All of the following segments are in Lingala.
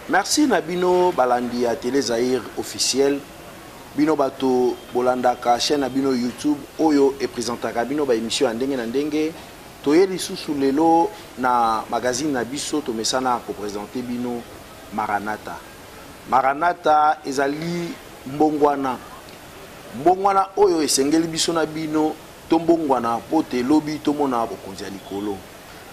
Merci Nabino Balandi à Télé Zahir officiel. Bino bato bolandaka chaîne na bino YouTube oyo e présentaka bino ba émission ndenge na ndenge. Toyeli sous lelo na magazine na biso to mesana pour présenter bino Maranatha. Maranatha ezali mbongwana. Mbongwana oyo esengeli biso na bino to mbongwana pote lobi to mona bokonzi ya likolo.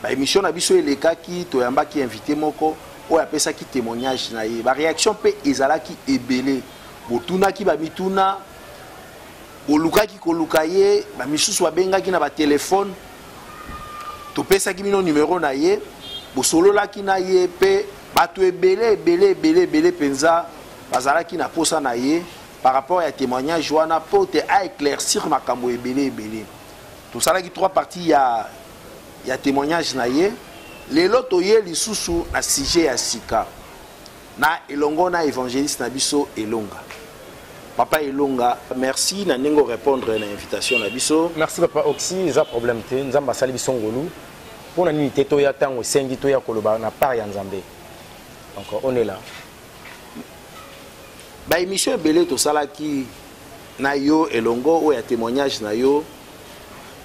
Ba émission na biso elekaki to yambaki invité moko oyo apesaki témoignage na ye. Ba réaction pe ezalaki ebele. Botunaki ba mituna olukaki koluka ye ba misusu babengaki na ba téléphone topesaki bino numéro na ye bosololaki na ye pe bato ebele penza bazalaki na posa na ye par rapport à témoignage wana pote a éclaircir makambo ebele. Tosalaki trois parties ya témoignage na ye lelo toye lisusu na sujet ya sika na elongo na évangéliste na biso Elonga. Papa Elonga, merci na ningo répondre à l'invitation na biso. Merci papa Oxy, za problème te nzamba sali biso ngolu. Pour na nité to ya tango sengi to ya koloba na part ya nzambe. Donc on est là. Ba émission belé to salaki na yo Elongo o ya témoignage na yo.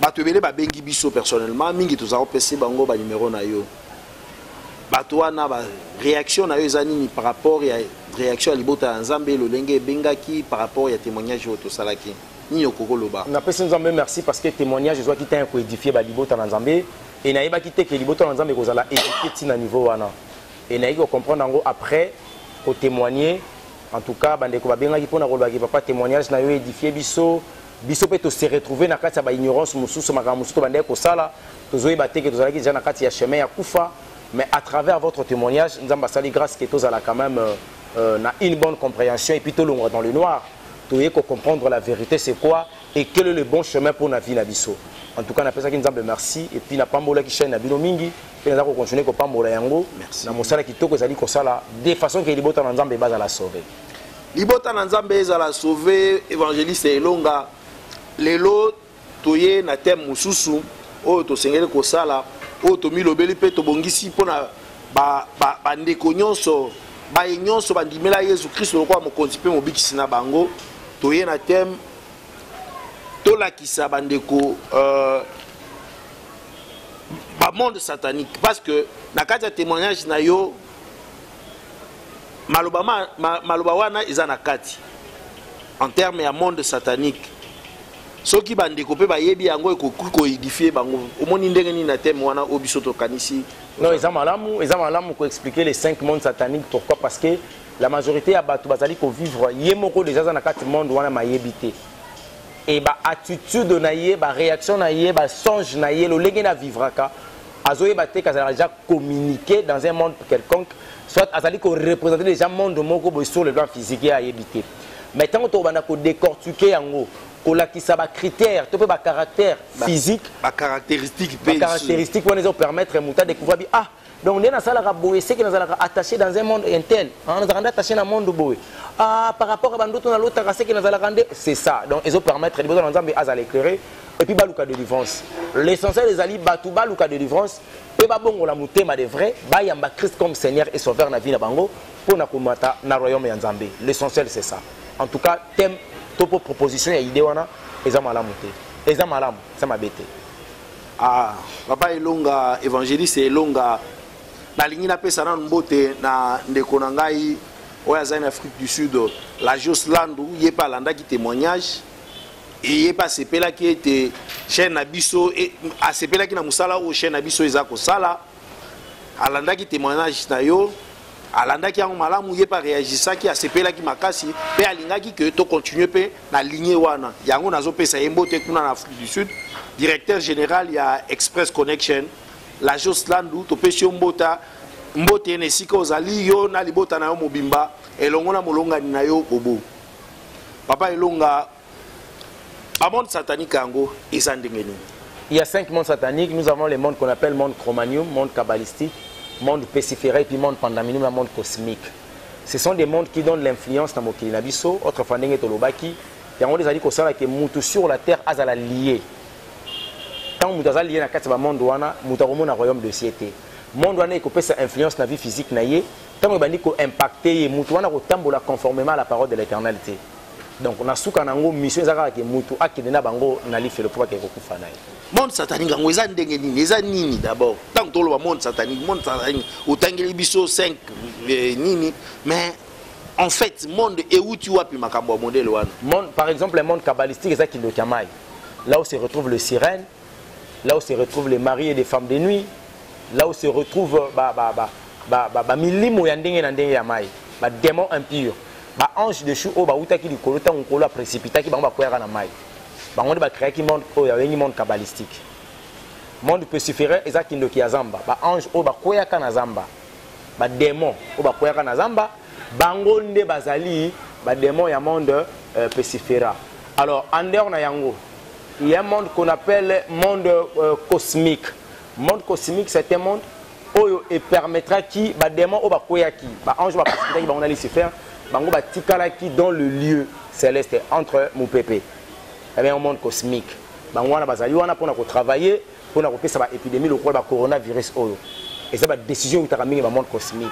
Ba to belé ba bengi biso personnellement mingi to za opesi bango ba numéro na yo. Batouana ba réaction na ezani par rapport à réaction à libota nzambe lolenge bengaki par rapport à témoignage auto salaki ni okokoloba na pesi nzambe merci parce que témoignage zo ki ta ko édifier ba libota nzambe et na yeba ki te que libota nzambe ko zala édifier ti na niveau wana et na yiko comprendre ngo après ko témoigner en tout cas bande ko ba bengaki pona ko ba ki papa témoignage na yo édifier biso pe to se retrouver na kati ya ba ignorance mususu makambo mususu bande ko sala to zo yeba te que to zala ki na kati ya chemin ya kufa. Mais à travers votre témoignage, nous avons grâce que tous allons quand même une bonne compréhension et puis tout le monde dans le noir. Tout est comprendre la vérité c'est quoi et quel est le bon chemin pour la vie na biso. En tout cas, on appelle ça qui nous avons merci et puis na pambola qui chaîne na bino mingi et nous avons continué ko pambola yango. Merci. Na mosala qui toko zali ko sala de façon que libota na nzambe baza la sauver. Libota na nzambe za la sauver évangéliste Elonga. Lelo toye na thème mususu o to sengeli ko sala o to milobeli pe to bongisi pona ba ndeko nyonso ba nyonso bandimela Yesu Kristo lokwa mokonzi pe mobikisi na bango toye na thème to la kisa bandeko ba monde satanique parce que na kati ya témoignage na yo maloba wana eza na kati en terme ya monde satanique. Soki bandeko pe bayebi yango ko édifier bango omoni ndenge ni na thème wana obiso to kanisi non ezamalamu ko expliquer les 5 mondes sataniques. Pourquoi? Parce que la majorité ya bato bazali ko vivre yemoko déjà na kati monde wana mayebité et ba attitude na ye ba réaction na ye ba songe na ye lo lenge na vivraka azoye baté kazala déjà communiquer dans un monde quelconque soit azali ko représenter déjà monde moko sur le plan physique ya yebité. Mais tant to bana ko décortiquer yango kolakisa ba critères to pe ba caractère physique ba caractéristique on les permettre muta découvrir ah donc on a ça la boye c'est que nous allons attacher dans un monde intel on nous allons attacher dans un monde boye ah par rapport à bandoto na l'autre c'est que nous allons rendre c'est ça donc ils ont permettre les besoins nzambe azala éclairer et puis baluka de délivrance l'essentiel des ali batu baluka de délivrance pe ba bongo la mutema de vrai ba yamba Christ comme Seigneur et sauveur na vie na bango pour na komata na royaume ya nzambe. L'essentiel c'est ça. En tout cas thème topo proposition ya idée wana eza malamu te eza malamu ça mabete ah papa Elonga évangéliste Elonga balingi na pesa na mbote na ndeko na ngai oya za en Afrique du Sud la Joslandu yepa landa ki témoignage et yepa sepela ki était chaîne na biso et a sepela ki na musala o chaîne na biso eza ko sala alanda ki témoignage na yo alandaki yango malamu ye pa réagisaki asepelaki makasi pe alingaki que to continuer pe na lignée wana yango nazopesa ye mbote kuna na Afrique du Sud directeur général ya Express Connection la Joslandu topesi yo mbote ene sika ozali yo na libota na yo mobimba elongo na molongani na yo bobo papa Elonga a monde satanique yango eza ndenge nini. Il y a 5 mondes sataniques. Nous avons les mondes qu'on appelle monde chromanium, monde kabbalistique, monde pesiféré, puis monde pandaminium, le monde cosmique. Ce sont des mondes qui donnent l'influence dans Mokili Nabiso, autre fandenge tolobaki. Et on les a dit que ça que mutu sur la terre azala lié. Quand mutu azala lié na kati ba monde wana, mutu romo na royaume de ciété. Monde wana ekopé sa influence na vie physique na ye, tant que bandi ko impacter mutu wana ko tambola conformément à la parole de l'Éternalité. Donc on a souka nango mission ezaka ke mutu akidena bango na lifelo pour que ko kufa naye. Monde satanique ngo eza ndenge nini eza nini d'abord tant que tolo ba monde satanique otangeli biso 5 nini mais en fait monde euti wapi makambo modèle wana. Monde par exemple le monde kabbalistique eza kindo kamai. Là où se retrouvent les sirènes, là où se retrouvent les maris et les femmes de nuit, là où se retrouve milimo ya ndenge na ndenge ya mai, ba démon impur, ba ange de chou o ba utaki likolo ta ngolo a précipitaki bango ba koyaka na mai. Bango ba créer ki monde o ya wengi monde kabbalistique. Monde pesiféré eza kindo ki azamba, ba ange o ba koyaka na zamba. Ba démon o ba koyaka na zamba, bango nde bazali ba démon ya monde pesiféra. Alors en dehors na yango, il y a un monde qu'on appelle monde cosmique. Monde cosmique, c'est un monde où il permettra qui, bah démon ou bah koyaki, bah ange bah précipiter qui bah on allait se faire, bah on bah tikala qui dans le lieu céleste entre mon pépé. Eh bien un monde cosmique. Bah on a bazali on a pour nous travailler, pour nous faire ça épidémie le quoi bah coronavirus oyo. Et ça bah décision où t'as ramené bah monde cosmique.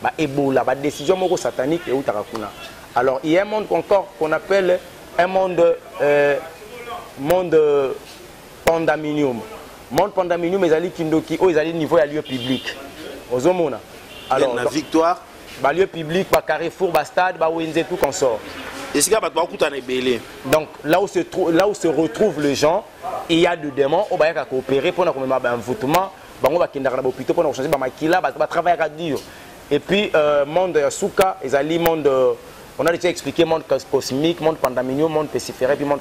Bah Ebola, bah décision moko satanique et où t'as rakuna. Alors il y a un monde encore qu'on appelle un monde monde pandaminium. Monde pandaminium ezali kindoki o ezali niveau ya lieu public. Ozomona. Alors la victoire, ba lieu public, ba carrefour, ba stade, ba wenze tout consort. Et c'est ba kuta na belé. Donc là où se retrouvent les gens, il y a des démons au ba coopérer pour na komema ba envoûtement, bango ba kindaka na hôpital pour na changer ba makila, ba travailler à dur. Et puis monde souka ezali monde on a déjà expliqué monde cosmique, monde pandaminium, monde pesiféré, puis monde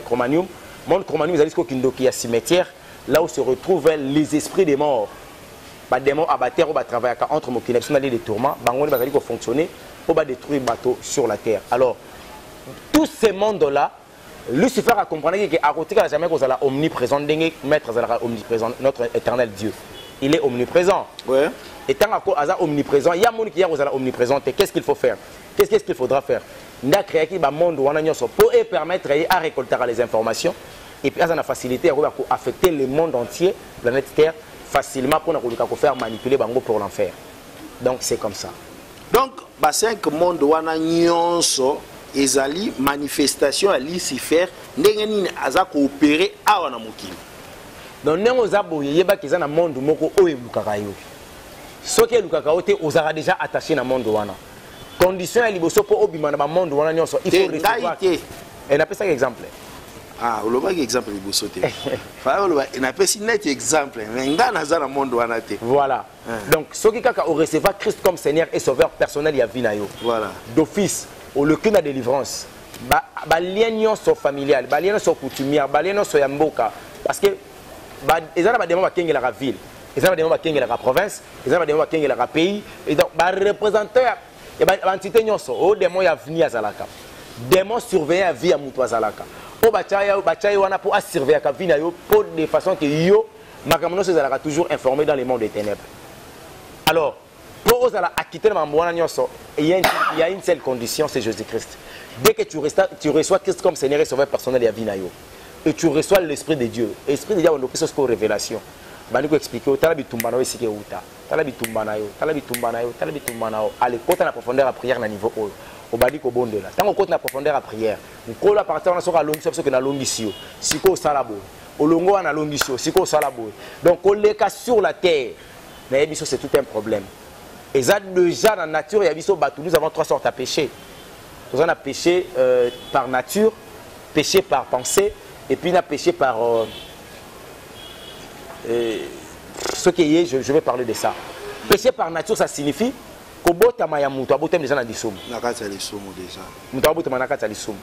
chromanium. Monde chromanium, ils ont kindoki à cimetière, là où se retrouvent les esprits des morts. Les démons abattés, on va travailler entre Mokina, on a des tourments, on va fonctionner, on va détruire les bateaux sur la terre. Alors, tous ces mondes-là, Lucifer a compris qu'à côté, il n'a jamais omniprésent, maître omniprésent, notre éternel Dieu. Il est omniprésent. Ouais. Et tant qu'il est omniprésent, il y a des gens qui sont omniprésents. Qu'est-ce qu'il faut faire? Qu'est-ce qu'il faudra faire? On a créé un monde pour permettre à récolter les informations et puis ça a facilité à affecter le monde entier, la planète Terre, facilement pour faire manipuler pour l'enfer. Donc c'est comme ça. Donc, 5 mondes wana nyonso ezali manifestation à Lucifer ndenge nini aza coopérer awa na mokili. Donc ndenge ozabo yeba kiza na monde moko oyo lukaka yo. Soki lukaka ote ozara déjà attaché na monde wana. Condition ya liboso po obima na monde wana nyonso il faut recevoir. Et n'a pas ça exemple. Ah, on a exemple liboso te. Fa on a pas si net exemple mais ngana za na monde wana te. Voilà. Donc soki kaka o recevoir Christ comme Seigneur et Sauveur personnel ya vie na yo. Voilà. D'office au le na délivrance. Ba lien nyonso familial, ba lien nyonso coutumier, ba lien nyonso ya mboka parce que ba ezala ba démon ba kengela la ville. Ezala ba démon ba kengela la province, ezala ba démon ba kengela la pays et donc ba représentant et ba entité nyonso o démon ya venir azalaka. Démon surveiller la vie ya mutu azalaka. Po bachaya wana po a surveiller ka vie na yo pour de façon que yo makamono ezalaka toujours informé dans les mondes des ténèbres. Alors pour ozala acquitter le mambwana nyonso, il y a une seule condition, c'est Jésus-Christ. Dès que tu reçois Christ comme Seigneur et Sauveur personnel ya vie na yo et tu reçois l'esprit de Dieu. L'esprit de Dieu on opère sur révélation. Baniko expliquer tala bitumba na yo sike uta. Tala bitumba na yo, tala bitumba na yo, tala bitumba na yo. Allez, côté la profondeur à prière na niveau haut. Au badi ko bondela. Tant côté la profondeur à prière. Ko la partir na soka longi so que na longisio. Siko salabo. Olongo na longisio, siko salabo. Donc on les cas sur la terre. Mais biso c'est tout un problème. Et ça déjà dans la nature, il y a biso batou, nous avons 3 sortes à pécher. Nous avons péché par nature, péché par pensée et puis on a péché par ce qui est, je vais parler de ça. Péché par nature, ça signifie que botama ya mutu abotem déjà na disomo. Nakati ya lisomo déjà. Mutu abotama nakati ya lisomo.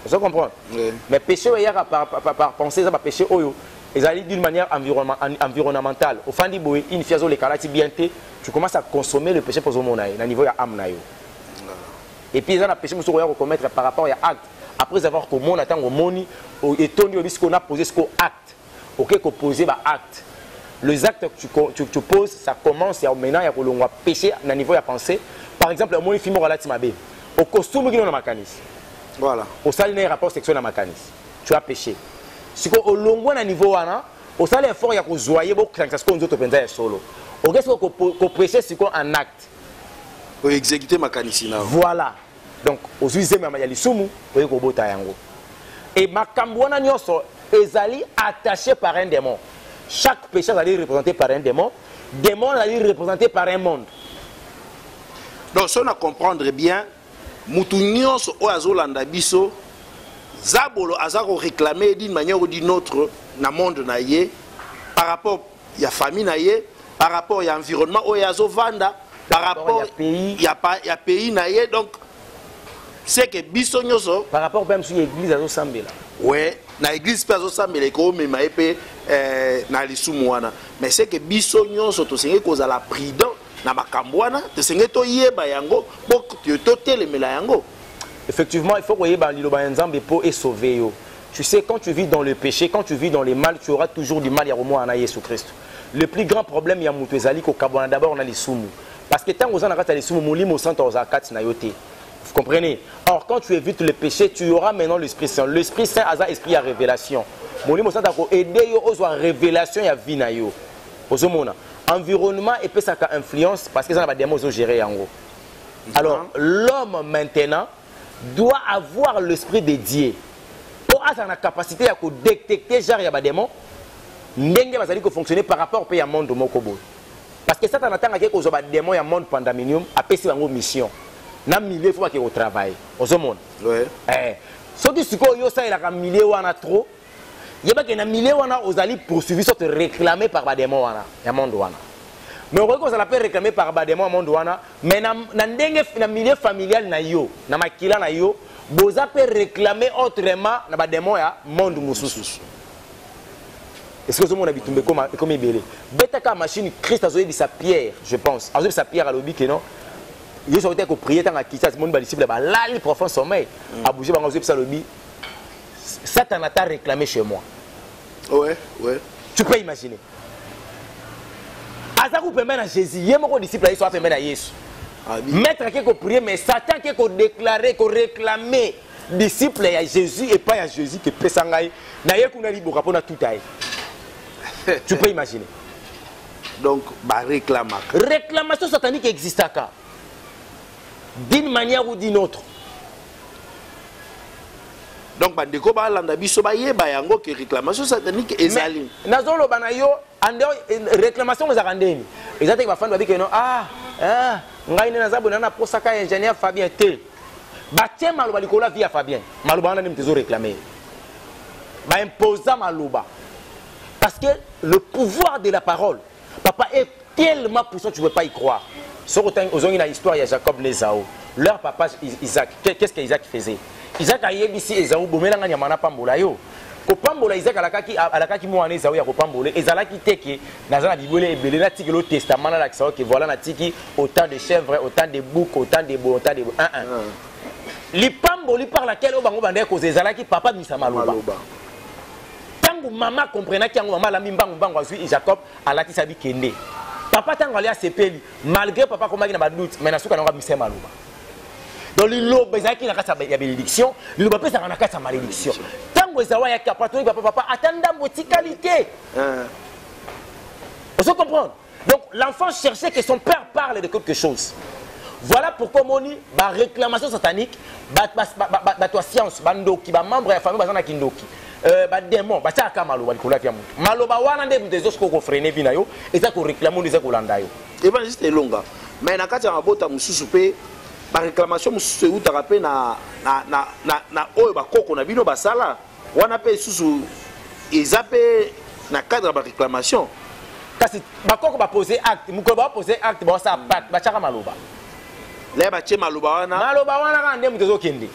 Vous comprenez? Oui. Mais péché par pensée, ça va péché oyo. Ils d'une manière environnementale. Au fin du boy, une fiazo les calati bien tu commences à consommer le péché pour au monde na niveau ya âme na yo. Et puis ils ont péché monsieur à commettre par rapport à acte. Après avoir que mon attend au moni et Tony au qu'on a posé ce qu'on acte. OK qu'on poser ba acte. Les actes que tu poses, ça commence à maintenant ya ko péché na niveau ya pensée. Par exemple, au moni fimo relati mabe. Au costume qui na makanis. Voilà. Au saline rapport sexuel na makanis. Tu as péché. Si au longo na niveau wana, au salaire fort ya ko zoyer bo kranka ce qu'on autres penza ya solo. Au qu'est-ce qu'on prêcher c'est qu'on en acte. Pour exécuter ma canicina. Voilà. Donc, aux usines, il y a les soumous, vous voyez qu'on yango. Et ma cambouana nyoso, ezali attaché par un démon. Chaque péché est représenté par un démon. Démon est représenté par un monde. Donc, si on a comprendre bien, mutu nyonso o azolanda biso, zabolo azako réclamer d'une manière ou d'une autre na monde na ye, par rapport à la famille na ye, par rapport à l'environnement o yazo vanda, par rapport à pays na ye, donc c'est que biso nyonso par rapport même sur l'église azo sambela. Ouais, na église pas azo sambela ko mema epé na lisumu wana, mais c'est que biso nyonso to senge ko za la prudent na makambwana, to senge to yeba yango, bok to telemela yango. Effectivement, il faut que vous pour sauver. Tu sais, quand tu vis dans le péché, quand tu vis dans le mal, tu auras toujours du mal. Il y a au moins en Jésus-Christ. Le plus grand problème, il y a Moutouezali qu'au Kabana. D'abord, on a les soumous. Parce que tant que vous en avez les soumous, vous comprenez? Or, quand tu évites le péché, tu auras maintenant l'Esprit Saint. L'Esprit Saint a l'esprit à révélation. Molimo Saint a aidé aux révélation et à vie na yo. Environnement et puis ça a influence parce que ça va des mots gérer en gros. Alors, l'homme maintenant doit avoir l'esprit de Dieu pour avoir la capacité à détecter genre ya démon ndenge bazali ko fonctionner par rapport au monde mokobo parce que ça t'en attend que ko ba démon ya monde pandaminium apesi bango mission na milieu faut que au travail au monde ouais so ki siko yo ça il a milieu wana trop yeba que na milieu wana ozali poursuivi sorte réclamé par ba démon wana ya monde wana. Mais on va peut réclamer par Bademo monde wana mais na milieu familial na yo na makila na yo boza peut réclamer autrement na Bademo ya monde mususu. Est-ce que vous avez vu comme belé betaka machine Christ a zoé sa pierre je pense a zoé sa pierre à l'obi que non il faut que prier tant à quitter ce monde ba disciple ba là le profond sommeil a bouger ba zoé sa lobi Satan a réclamé chez moi. Ouais. Tu peux imaginer. Azakou permet à Jésus, il y a mon disciple qui soit permet à Jésus. Maître qui a prié, mais Satan qui a déclaré, qui a réclamé disciple à Jésus et pas à Jésus qui peut s'engager. D'ailleurs, qu'on a dit beaucoup pour tout aille. Tu peux imaginer. Donc, bah réclamation satanique existe à cas. D'une manière ou d'une autre. Donc, bandeko ba landa biso ba yeba yango que réclamation satanique ezali. Nazolo banayo ande réclamation za randeni. Ezate ba fanda ba bikeno ngai ne nazabo na posaka ingénieur Fabien T. Ba tie maluba likola via Fabien. Maluba na nimtezo réclamer. Ba imposa maluba. Parce que le pouvoir de la parole, papa est tellement puissant tu ne peux pas y croire. Sur une histoire il y a Jacob Nezao. Leur papa Isaac, qu'est-ce qu'Isaac faisait? Isaac a yebisi Esaou bomelanga nyamana pambola yo. Ko pambola Isaac alakaki mwana Esaou ya ko pambola ezalaki teke nazana bibole ebele na tiki le testament na lakisa que voilà na tiki autant de chèvres, autant de boucs, autant de boucs, autant de li pamboli par laquelle o bango bande ko ezalaki papa misa maloba. Tango mama comprenaki yango mama la mimbango bango azui Jacob alaki sabi kende. Papa tango ali a sepeli malgré papa komaki na ba doute mais na suka na misa maloba. Donc il y a une bénédiction, il y a une malédiction. Tant que vous avez papa, attendez votre qualité. Vous comprenez? Donc l'enfant cherchait que son père parle de quelque chose. Voilà pourquoi mon la réclamation satanique, la science, qui va membre de la famille, qui va démon, qui va malo, malo ba wana nde des autres ko freiner binayo, et ça ko réclamer des ko landa yo. Évangéliste est longa. Mais na kati ya bota mususu pe la réclamation mususu euta rapé na oyo bakoko na bino basala wana pe susu ezape na cadre ba réclamation kasi bakoko ba poser acte mukolo ba poser acte ba sa pacte ba chaka maloba le ba che maloba wana ka nde mutezo kende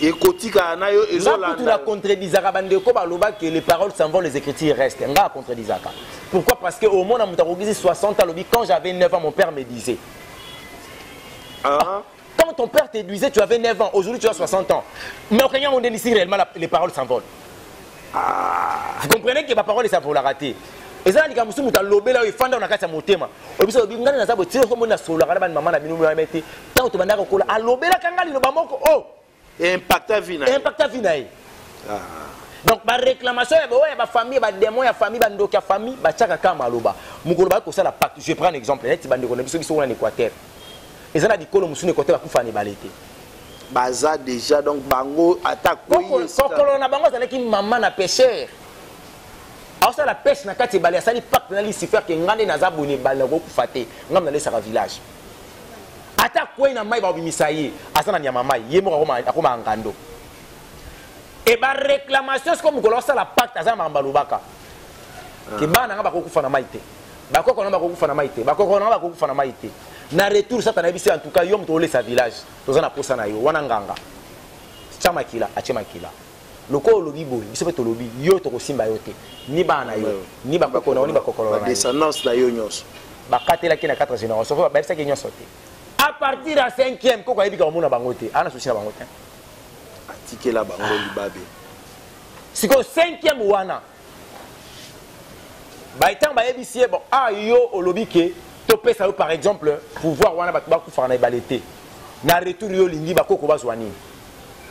ekotika na yo ezolanda tu la contredisaka bande ko baloba que les paroles s'en vont les écritures restent nga contredisaka. Pourquoi? Parce que au monde na mutakogizi 60 ans lobi quand j'avais 9 ans mon père me disait quand ton père t'éduisait, tu avais 9 ans. Aujourd'hui, tu as 60 ans. Mais au Kenya, on dit ici réellement les paroles s'envolent. Vous comprenez que ma parole s'envole la rater. Et ça, les gars, nous avons lobé là, ils font dans la case à mon thème. Et puis, nous avons dit que nous avons dit que maman a mis nous mettre. Tant que tu vas dire que lobé là, quand il oh, impacta vina. Impacta vina. Donc, la réclamation, il y a ma famille, il y a des démons, il y a famille, il y a famille, il y a chaka maloba. Mukolo ba ko ça la pacte. Je prends un exemple. Il y a des gens qui sont en Équateur. ils ont dit que le côté va faire balité. Baza déjà donc bango attaque. Kokolo na bango c'est qui maman na pêcheur. Alors ça la pêche na kati balé ça li pacte na li si faire que ngande na zaboni balé ko kufate ngam na le sara village. Attaque quoi na mai ba bimisaye asana nyama mai yemo akoma ngando. Et ba réclamation comme ko ça la pacte azama mbalubaka. Ke bana ngaba ko kufa na maite. Ba ko na ba ko kufa na maite. Ba ko na ba ko kufa na maite. Na retour ça tana bisi en tout cas yom to le sa village. Tozana posa na yo wana nganga. Chama kila achema kila. Loko lobi boy biso to lobi yo to ko simba yote. Ni bana yo ni ba ko na ni ba ko na. Descendance na yo nyos. Ba katela ki na 4 générations. Ba ça ki nyos ote. À partir à 5e ko ko yebika mona bangote. Ana souci na bangote. Atikela bango libabe. Siko 5e wana. Ba etant ba yebisie bon ah yo olobi ke topé ça par exemple pouvoir wana ba ku fana balete. Na retour yo lingi ba koko bazwani.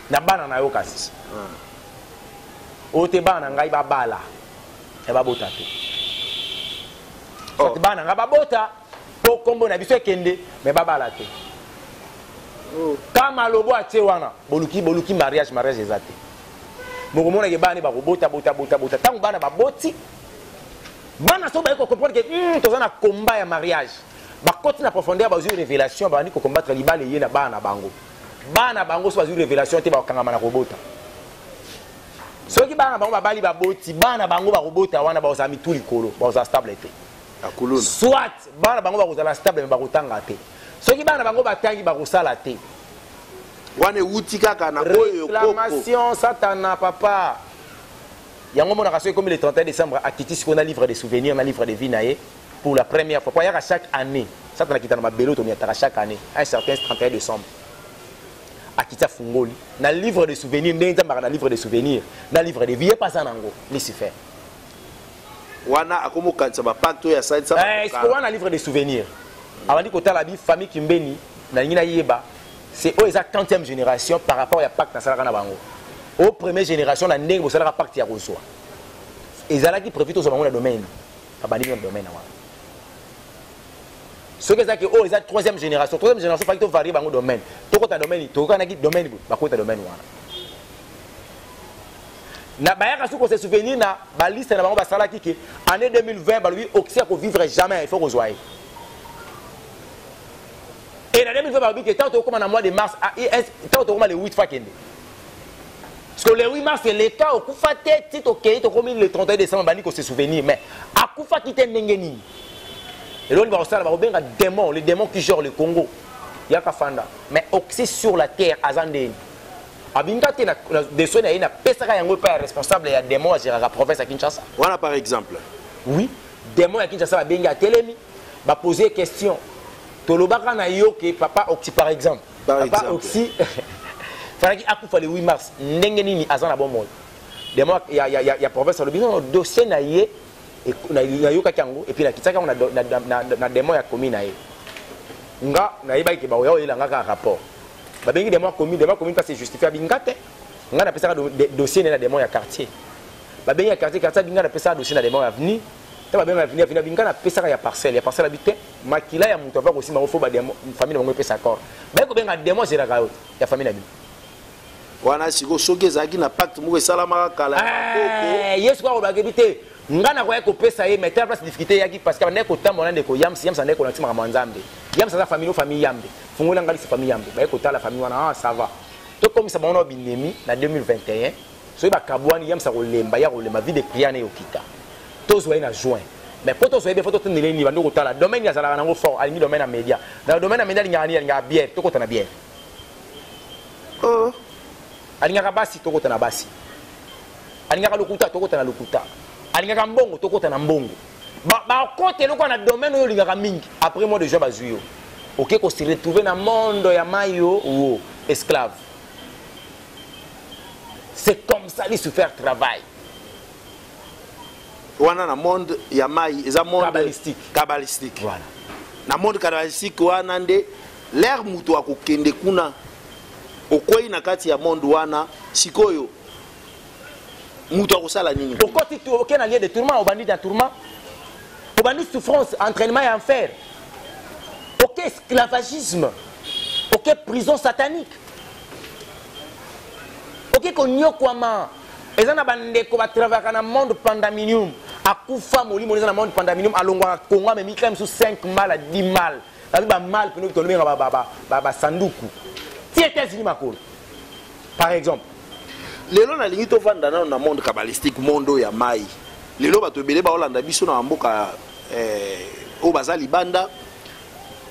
Na bana na yo kasi. Ote bana ngai ba bala. E ba bota te. Ote bana nga ba bota po kombo na biso kende me ba bala te. Kama lobo atie wana boluki mariage ezate. Moko mona ke bana ba bota tango bana ba boti. Bana so ba ko comprendre que tozana combat ya mariage. Ba continue na profondeur ba une révélation ba ni ko combattre libale yé na bana bango. Bana bango so ba une révélation te ba kangama na robota. Soki bana bango ba bali ba boti bana bango ba robota wana ba osami tout likolo ba osa stable te. Akuluna. Soit bana bango ba kozala stable ba kotanga te. Soki bana bango ba tangi ba kosala te. Wane wuti kaka na oyo koko. Réclamation satana papa. Yango mona kaso comme le 31 décembre à Kiti qu'on a livre de souvenirs, un livre de vie naé pour la première fois. Pour y a chaque année, ça t'a quitté dans ma bello to miatara chaque année, un certain 31 décembre. À Kiti Fungoli, na livre de souvenirs, na livre de souvenirs, na livre de vie pas ça nango, ni si fait. Wana akomo kansa ba pacte ya ça ça. Est-ce qu'on a un livre de souvenirs? Avant dit que la vie famille Kimbeni, na ngina yeba, c'est au exact 30e génération par rapport à pacte na sala na bango. Aux première génération na ndenge bosala parti ya kozwa ezala ki profite au bango na domaine abandi na domaine wana ce que ça que oh ezala troisième génération pas que varier bango domaine toko ta domaine toko na ki domaine ba ko ta domaine wana na ba ya ko se souvenir na ba liste na bango ba sala ki ke année 2020 ba lui oxia ko vivre jamais il faut kozwa et na 2020 ba bi que tant comme na mois de mars tant comme le 8 fois kende. Parce que le 8 mars, c'est le cas où Koufa tête, comme le 31 décembre, on se souvenir. Mais à Koufa qui était Nengeni. Et là, on va avoir un démon, les démons qui gèrent le Congo. Il y a Kafanda. Mais aussi sur la terre, à Zandé. Abinga, il y a des soins, il y a des responsables, il y a des démons à gérer la province à Kinshasa. Voilà par exemple. Oui, démons à Kinshasa, il y a Télémi, va poser des questions. Tolobaka na yo que papa Oxy par exemple. Papa Oxy. Il faut le 8 mars. N'engeni azana bon mot. Des mois il y a professeur le bilan dossier na yé et na yoka kango et puis na kitaka on a des mois ya commis na yé. Nga na yeba ke ba yo ilanga ka rapport. Ba bengi des mois commis pas se justifier bingate. Nga na pesa dossier na des mois ya quartier. Ba bengi ya quartier binga na pesa dossier na des mois avenir. Ta ba bengi avenir binga na pesa ya parcelle habité. Makila ya mutu va aussi ma fo ba des famille na ngo pesa accord. Ba ko benga des mois c'est la ya famille na bi. Wana siko soki ezaki na pacte moko esalama kala koko yesu kwa obakebite ngana kwa ko pesa ye mettre place difficulté yaki parce que ndeko tambo ndeko yamsi ndeko na tima manzambe yamsa za famille yambe fungola ngali sa famille yambe ba ko tala famille wana ah ça va to comme ça bono binemi na 2021 so ba kabwani yamsa ko lemba ya ko lemba vie de client ne okita to zo na juin mais poto so ebe photo tenele ni bando ko tala domaine ya sala nango fort ali domaine na média na domaine na média nga bière to ko tana bière oh alingaka basi tokota na basi alingaka lokuta tokota na lokuta alingaka mbongo tokota na mbongo ba kote loko na domaine oyo lingaka mingi après moi de juin bazuyo OK ko se retrouver na monde ya mayo ou esclave c'est comme ça li se faire travail wana na monde ya mai eza monde kabbalistique voilà na monde kabbalistique wana nde l'air mutu akokende kuna okwei na kati ya monde wana sikoyo mutu akosala nini okoti tu OK na lieu de tourment obandi dans tourment obandi souffrance entraînement et enfer OK esclavagisme ok prison satanique. Ok konyokwama. Eza na bandeko ba travailler dans le monde pandaminium. Akufa moli moli dans le monde pandaminium alongwa Congo mais mikam sous 5 mal à 10 mal. Ba mal pino to lumenga ba sanduku. Ti États-Unis makolo. Par exemple, lelo na lingi to vanda na monde kabbalistique mondo ya mai. Lelo bato belé ba Hollande biso na mboka o bazali banda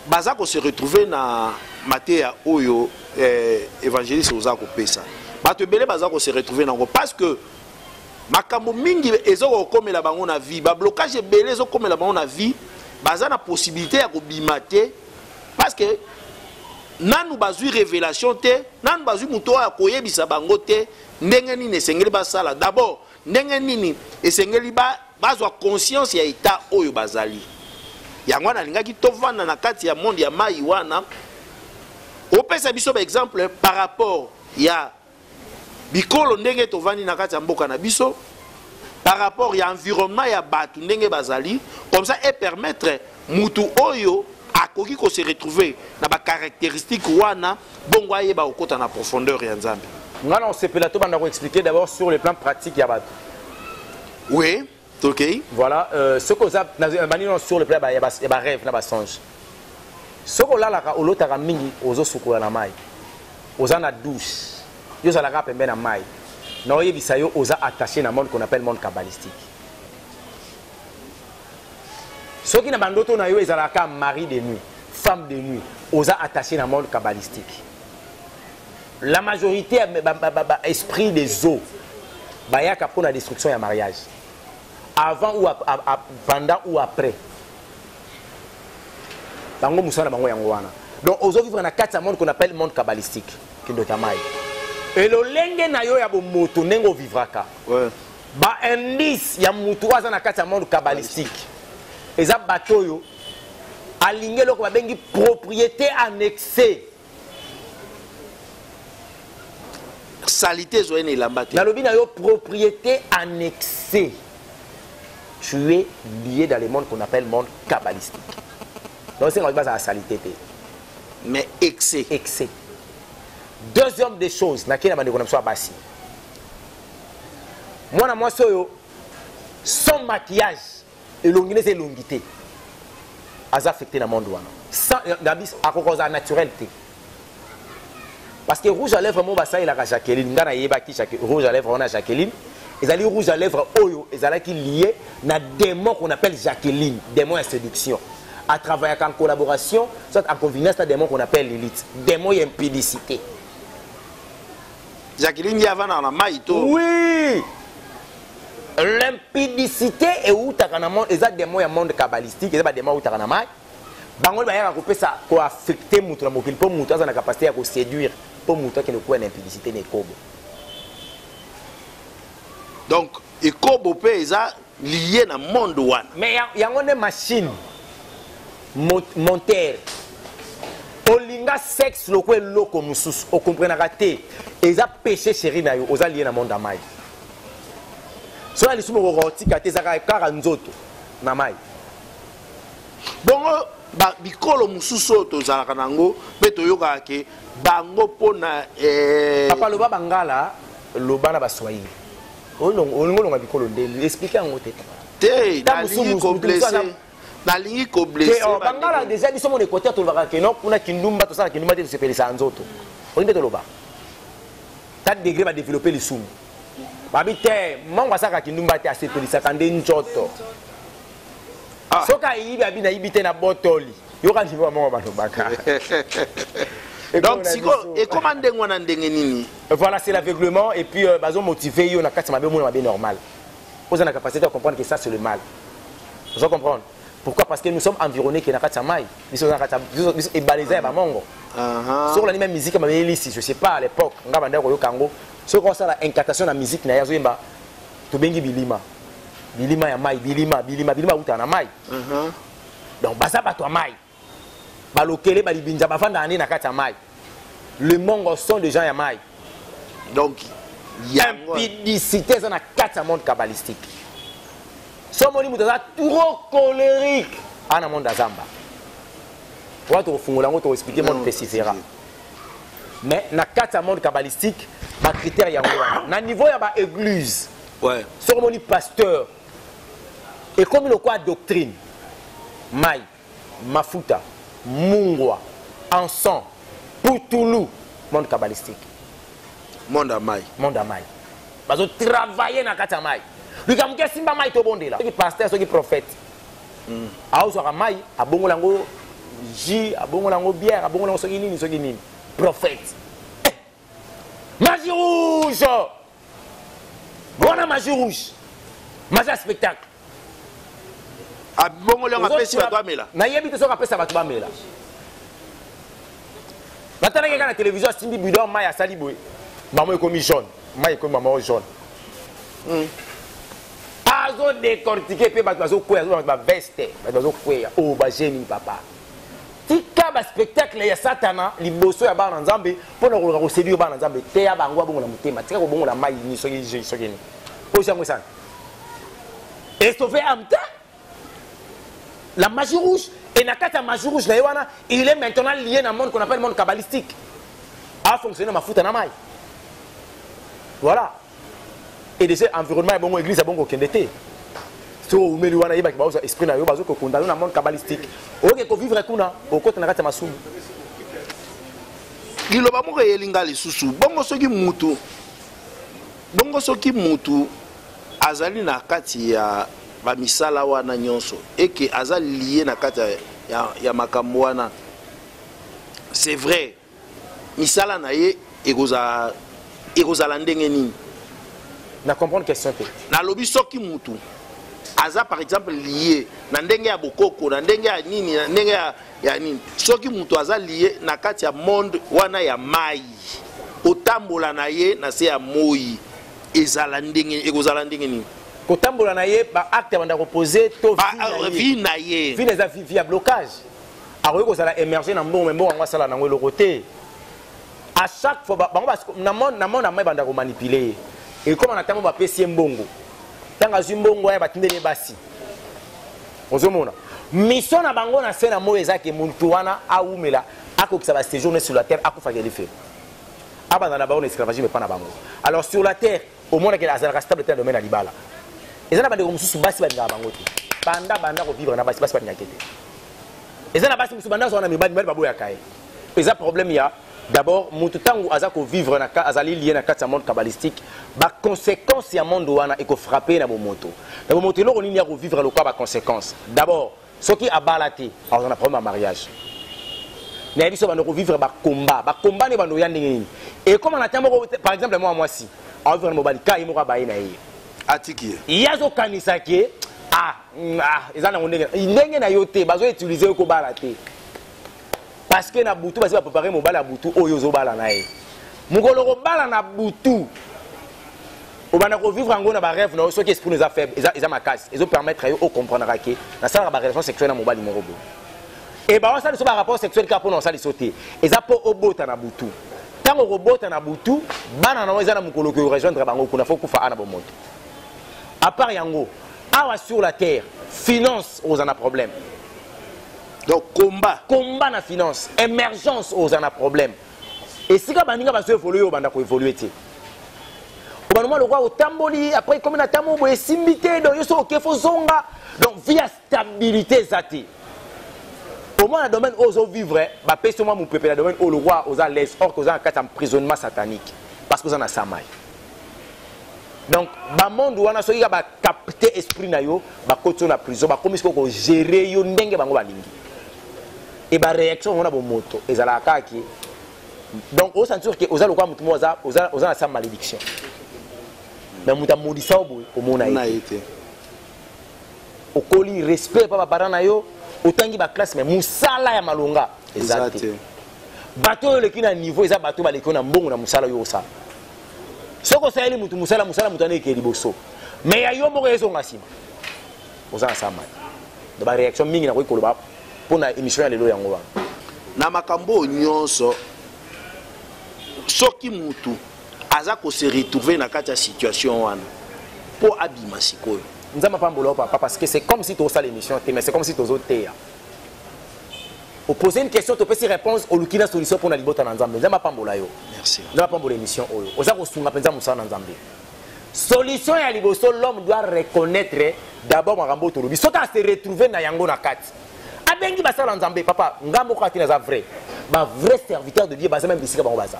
baza ko se retrouver na matéa oyo évangéliste oza ko pesa. Bato belé baza ko se retrouver nango parce que makambo mingi ezoko komela bango na vie ba blocage belé ezoko komela bango na vie baza na possibilité ya ko bimate parce que nanu bazui révélation te nanu bazui muto ya koyebisa bango te ndenge nini esengeli basala d'abord ndenge nini esengeli bazwa conscience ya état oyo bazali yango nalingaki tovanda na kati ya monde ya mai wana opesa biso ba exemple par rapport ya bikolo ndenge tovandi na kati ya mboka na biso par rapport ya environnement ya batu ndenge bazali comme ça et permettre mutu oyo akoki ko se retrouver na ba caractéristiques wana bongo ayeba okota na profondeur ya nzambe. Ngana on se plateau banda ko expliquer d'abord sur le plan pratique ya batu. Oui, OK. Voilà, ce que ça manino sur le plan ya ba rêve na ba songe. Ce que là la olotaka mingi ozo sukola na mai. Oza na douche. Yo za la pembe na mai. Na oyebisa yo oza attaché na monde qu'on appelle monde kabbalistique. Ceux qui n'ont pas d'autres, ils ont mari de nuit, femme de nuit, ils sont attachés dans le monde kabbalistique. La majorité esprit des eaux, il y a la destruction et le mariage. Avant ou pendant ou après. Donc, ils vivent dans un monde qu'on appelle le monde kabbalistique. Et le lenge na yo ya bo moto nengo vivraka. Ba indice ya mutu waza na kati ya monde kabbalistique. Eza bateau yo aligné loko babengi propriété annexée. Salité zo ene lambate. Na lobi na yo propriété annexée. Tu es lié dans le monde qu'on appelle monde kabbalistique. Donc c'est une base à la salité. Mais excès. Excès. Deuxième des choses, na kina bande ko na so abasi. Mwana mwaso yo son maquillage et l'ongine c'est l'ongité. Az affecté dans le monde wana. Sans d'abis akokoza naturalité. Parce que rouge à lèvres mo basa ila ka Jacqueline ngana yeba ki rouge à lèvres on a Jacqueline. Ils allaient rouge à lèvres oyo, ils allaient qui lié na démon qu'on appelle Jacqueline, démon à séduction. À travailler en collaboration, soit en convenance à démon qu'on appelle l'élite, démon et impudicité. Jacqueline y avant dans la maïto. Oui. L'impudicité est où tu as un monde, et des mots un monde kabbalistique, et des mots où tu as un monde. Bangol ba ko pesa ko affecter mutu na mokili po mutu aza na capacité ya ko séduire po mutu qui ne ko na impudicité ne kobo. Donc et kobo pe eza lié na monde wana. Mais yango ne machine monteur olinga sexe loko eloko mususu o comprenaka te eza péché chéri na yo oza lié na monde amai. So ali sumo ko tika te zaka kaka nzoto na mai. Bongo ba bikolo mususu to zalaka nango pe toyoka ke bango pona papa loba bangala loba na baswahili. Olingo longa bikolo ndeli expliquer en ngote. Te nalingi ko blesser. Nalingi ko blesser. Bangala déjà biso mon équateur to baka ke non kuna kindumba to sala kindumba te se pelisa nzoto. Olingo to loba. 4 degrés va développer les soum. Babi te mongo saka kindumba te se pelisa kande njoto. Soka yibi abi na yibite na botoli. Yoka ndivo mongo ba baka. Donc si et comment ndengwana ndenge nini? Voilà, c'est l'aveuglement et puis bazo motiver yo na kati mabe mona mabe normal. Vous avez la capacité de comprendre que ça c'est le mal. Vous comprenez? Pourquoi? Parce que nous sommes environnés que na kati mai. Biso na kati biso e balaisé ba mongo. Sur la même musique mabe ici, je sais pas à l'époque, ngaba ndeko yo kango. Ce qu'on ça la incantation na musique na yazo yemba to bengi bilima. Bilima ya mai, bilima uta na mai. Donc basa ba to mai. Balokele balibinja bafanda ani na kati ya mai. Le mongo sont des gens ya mai. Donc impudicité dans la kati ya monde kabbalistique. Somoni mutaza trop colérique ana monde azamba. Watu kufungola ngo to expliquer monde persévérant. mais na kati ya monde kabbalistique ba critère yango wana na niveau ya ba église ouais soromoni pasteur et comme le quoi doctrine mai mafuta mungwa encens putulu monde kabbalistique monde à mai bazo travailler na kati ya mai likamuke simba mai to bondela soki pasteur soki prophète aozwaka mai abongola yango jus abongola yango bière abongola yango soki nini prophète magie rouge bona magie rouge magie ya spectacle abongola yango apesi bato bamela nayebi te soki apesa bato bamela batalaki kaka na télévision asimbi bidon mai asali boye mamo ekomi jaune mai ekomi mamo jaune azo décortiquer pe bato bazokweya bato baveste bato bazokweya oyo bageni papa tika baspectacle ya satana liboso ya bana nzambe mpona koluka koseduire bana nzambe te ya bango abongola motema tika kobongola mai ni soki ni posi yango esana esauve ame te la magie rouge et na kati ya magie rouge na ye wana il est maintenant lié na monde qu'on appelle monde kabbalistique a fonctionné mafuta na mai voilà et de ce environnement bon église a bon kokende te so umeli wana yeba kibaoza esprit na yo bazo ko condamner na monde kabbalistique oke ko vivre kuna okota na kati masumu liloba moko yelinga lisusu bongo soki mutu azali na kati ya ba misala wana nyonso eke azali lié na kati ya makambo wana c'est vrai misala na ye ekozala ndenge nini na comprendre question te na lobi soki mutu aza par exemple lié na ndenge ya bokoko na ndenge ya nini na ndenge ya nini soki mutu aza lié na kati ya monde wana ya mai otambola na ye na se ya moi ekozala ndenge nini kotambola na ye ba acte banda reposer to vie na ye vie les vie via blocage akoki kozala émerger na mbongo mbongo yango asala nango eloko te à chaque fois bango na monde mai banda komanipuler et comme on a tellement bapesi mbongo tanga azwi mbongo ya batindeli basi ozomona mission na bango na se na moyo ezaki muntu wana aumela akokisa ba séjourner sur la terre akufaka life abana na bango esclavagisme pas na bango alors sur la terre au monde que azalaka stable dans le domaine ya libala ezana bande ko mususu basi balingaka bango te banda ko vivre na basi balingaka te ezana basi mususu banda zona mibali baboyaka ye eza problème ya d'abord mutu tangu azako vivre na azali lié na kati ya monde kabbalistique ba conséquence ya monde wana eko frapper na bomoto loko nini ya ko vivre lokwa ba conséquence d'abord soki abala te alors on a problème à mariage na biso bando ko vivre ba combat ne bando ya ndenge nini et comme on a tellement par exemple moi si on vivre mobali ka imoka ba ina ye atiki yazo kanisa ke ezana ndenge na yo te bazo utiliser ko bala te parce que na butu basi ba préparer mobala ya butu oyo zo bala na ye mukolo ko bala na butu obana ko vivre ngo na ba rêve na so ki esprit nous a faible eza makasi ezo permettre yo o comprendre que na sala ba relation sexuelle na mobali moko bo et ba ça so ba rapport sexuel ka pona sala sauter eza po obota na butu tango robota na butu bana na eza na mukolo ko rejoindre bango kuna faut kufa ana bomoto à part yango awa sur la terre finance aux en a problème. Donc combat na finance, émergence aux en a problème. Et si ka baninga ba so évoluer banda ko évoluer ti. Obanoma le roi au tamboli après comme na tamo bo esimbité donc yo so OK fo zonga donc via stabilité zati. Au moins dans le domaine où vivre ba peso moi mon peuple dans le domaine où le roi aux à l'aise or aux en cas d'emprisonnement satanique parce que vous en a samai. Donc ba monde wana so ba capter esprit na yo ba koto na prison ba komi ko gérer yo ndenge bango balingi. Et ba réaction on a bon moto ezala kaki donc on sentir que oza lokwa mutu moza oza na sa malédiction mais muta modisa obo omona été okoli respect pa ba parana yo otangi ba classe mais musala ya malonga ezate bato le kina niveau eza bato ba le kina mbongo na musala yo sa soko sayeli mutu musala mutu ane ke liboso mais ya yo moko yeso ngasima oza na sa mal de ba réaction mingi na ko koloba pona émission ya lelo yango ba na makambo nyonso soki mutu aza ko se retrouver na kati ya situation wana po abima sikoyo nzama pambola papa parce que c'est comme si tu osala l'émission mais c'est comme si tu ozoteya Au poser une question, tu peux y répondre au Lukina solution pour la libota Nanzambe. Nzamba pambola yo. Merci. Nzamba pambola émission oyo. Oza ko sunga penza musa Nanzambe. Solution ya liboso, l'homme doit reconnaître d'abord makambo tolobi. Soka se retrouver na yango na kati. Abengi basala Nzambe papa, ngambo kwa tina za vrai. Ba vrai serviteur de Dieu baza même bisika bango baza.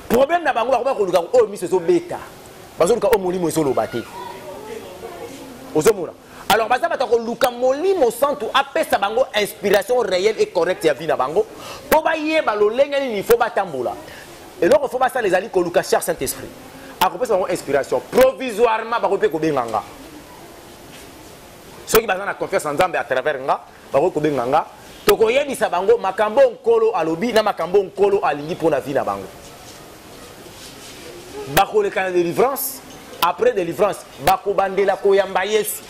Problème na bango ba ko luka o mi so beta. Bazo luka o molimo so lobate. Ozomona. Alors, parce que Luka Molimo Santo appelle sa bango inspiration réelle et correcte ya vie na bango. Pour bailler balo lengani il faut batambola. Et donc il faut pas ça les alliés que Luka cher Saint-Esprit. A couper sa inspiration provisoirement ba ko benganga. Ceux qui basent na confiance en Nzambe à travers nga ba ko benganga. To ko yedi sa bango makambo nkolo alobi na makambo nkolo alingi pour na vie na bango. Ba ko le kana de délivrance après délivrance ba ko bandela ko yamba Yesu.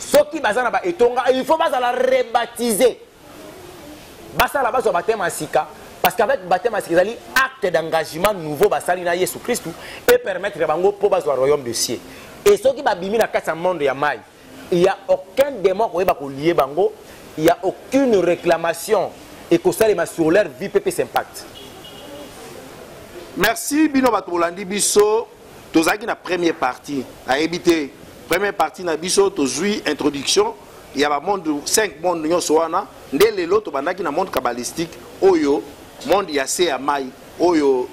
Ceux qui basent na etonga, il faut pas la rebaptiser. Basa la base au baptême asika parce qu'avec baptême asika il y a acte d'engagement nouveau basali na Jésus Christ et permettre bango pour base au royaume de ciel. Et ceux qui babimi na kati monde ya mai, il y a aucun démon qui va lier bango, il y a aucune réclamation et que ça les sur leur vie PP s'impacte. Merci bino batolandi biso tozaki na première partie à éviter. Première partie na biso to zui introduction il y a monde 5 monde nyonso wana ndele loto bandaki na monde kabbalistique oyo monde ya se ya mai oyo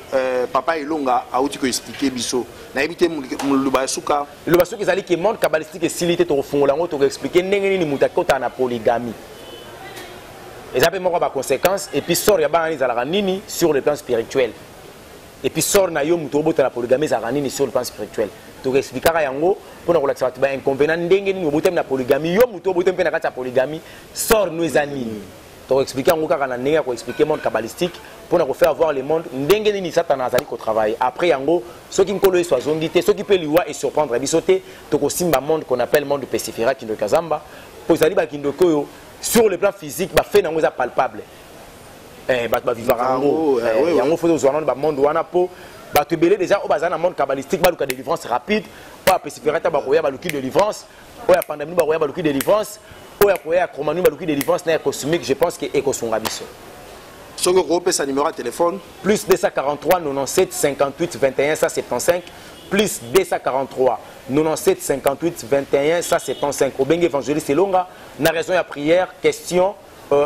papa Elonga auti ko expliquer biso na éviter lubasuka lubasuka ezali que monde kabbalistique et silité to fongola ngo to expliquer ndenge nini mutakota na polygamie ezape moko ba conséquences et puis sort ya bana ezala nini sur le plan spirituel et puis sort na yo muto bota la polygamie ezala nini sur le plan spirituel to expliquer yango pour nous relaxer ba inconvénient ndenge ni botem na polygamie yo muto botem pe na kati ya polygamie sort nous ezanini to expliquer yango kaka na ndenge ko expliquer monde kabbalistique pour nous faire voir le monde ndenge ni satana azali ko travailler après yango ceux qui nkolo soit zongité ceux qui peut liwa et surprendre bisoté to ko simba monde qu'on appelle monde pesifera kindo kazamba pour zali ba kindo koyo sur le plan physique ba fait nango za palpable ba vivre yango yango faut zo ba monde wana po ba te belé déjà au bazana monde kabbalistique ba luka délivrance rapide oya pesiférata ba koya ba luki délivrance oya pandémie ba koya ba luki délivrance oya koya chromanie ba luki délivrance na cosmique je pense que ekosonga biso soko groupe sa numéro de téléphone plus 243 97 58 21 175 plus 243 97 58 21 175 au bengue évangéliste Elonga na raison ya prière question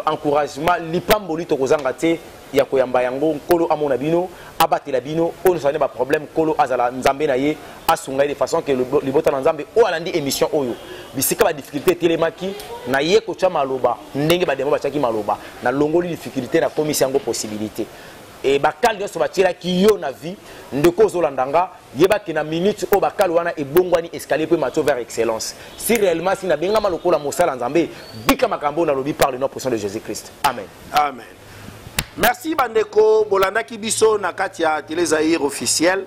encouragement lipamboli to kozanga te ya koyamba yango nkolo amona bino abatela bino on sane ba problème kolo azala nzambe na ye asunga de façon que libota nzambe o alandi émission oyo bisika ba difficulté telemaki na ye ko cha maloba ndenge ba demo ba chaki maloba na longoli difficulté na komisi yango possibilité et bakal nyoso batira ki yo na vie ndeko zolandanga yeba ki na minute o bakal wana ebongwani escalier pe macho vers excellence si réellement si na benga malokola mosala nzambe bika makambo na lobi par le nom puissant de Jésus-Christ amen amen. Merci Bandeko Bolanda Kibiso na Katia Télé Zaïre officiel.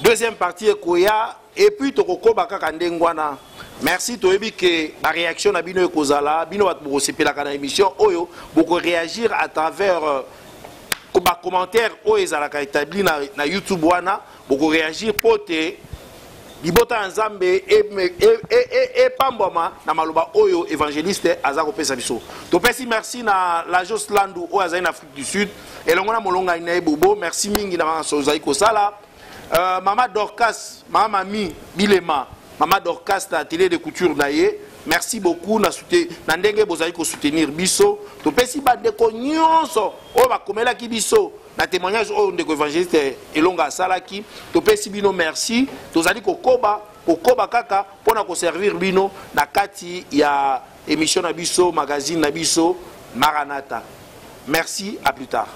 Deuxième partie Ekoya et puis Tokoko Baka Ndengwana. Merci Toebi que la réaction na bino ekozala bino bat boko sepela kana émission oyo boko réagir à travers ba commentaire oyo ezalaka établi na YouTube wana boko réagir pote libota nzambe et pamboma na maloba oyo évangéliste azako pesa biso to pesi merci na la Jos Landu o azali na Afrique du Sud elongo na molonga ina ebobo merci mingi na bana sozai ko sala mama Dorcas mama mi bilema mama Dorcas ta atelier de couture na ye merci beaucoup na ndenge bozali ko soutenir biso to pesi bande ko nyonso o ba komela ki biso na témoignage au ndeko évangéliste Elonga salaki to pesi bino merci tozali kokoba kaka pona ko servir bino na kati ya émission na biso magazine na biso Maranatha. Merci, à plus tard.